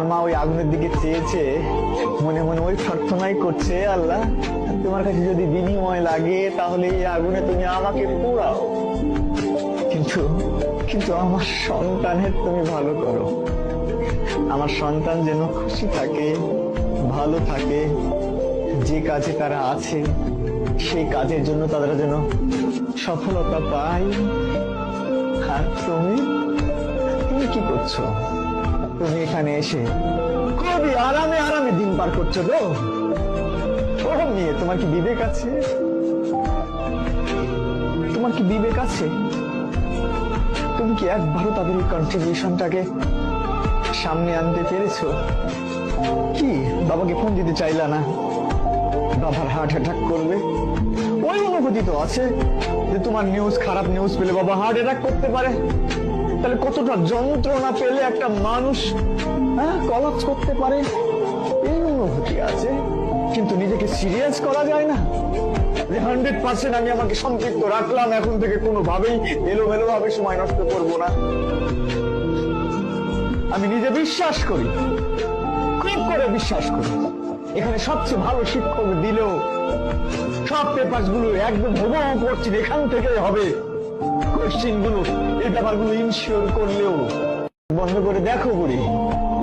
তোমার মা ওই আগুনের দিকে চেয়েছে, মনে মনে ওই প্রার্থনাই করছে, আল্লাহ তোমার কাছে যদি বিনিময় লাগে তাহলে এই আগুনে তুমি আমাকে পোড়াও, কিন্তু কিন্তু আমার সন্তানের তুমি ভালো করো। আমার সন্তান যেন খুশি থাকে, ভালো থাকে, যে কাজে তারা আছে সেই কাজের জন্য তারা যেন সফলতা পায়। আর তুমি তুমি কি করছো? তুমি এখানে এসে খুবই আরামে আরামে দিন পার করছো তো? ওরম নিয়ে তোমার কি বিবেক আছে? তোমার কি বিবেক আছে? তুমি কি একবারও তাদের এই কন্ট্রিবিউশনটাকে সামনে আনতে পেরেছো? কি বাবাকে ফোন দিতে চাইলা না? বাবার হার্ট অ্যাটাক করবে, ওই অনুভূতি তো আছে যে তোমার নিউজ, খারাপ নিউজ পেলে বাবা হার্ট অ্যাটাক করতে পারে। তাহলে কতটা যন্ত্রণা পেলে একটা মানুষ কলাপস করতে পারে, এই অনুভূতি আছে। কিন্তু নিজেকে সিরিয়াস করা যায় না যে 100% আমি আমাকে সম্পৃক্ত রাখলাম, এখন থেকে কোনোভাবেই এলোমেলো ভাবে সময় নষ্ট করবো না। আমি নিজে বিশ্বাস করি, খুব করে বিশ্বাস করি, এখানে সবচেয়ে ভালো শিক্ষক দিলেও সব পেপার গুলো একদম হুবহু করছি, এখান থেকে হবে কোশ্চিন গুলো, এই ব্যাপারগুলো ইনশিওর করলেও বন্ধ করে দেখো বুড়ি,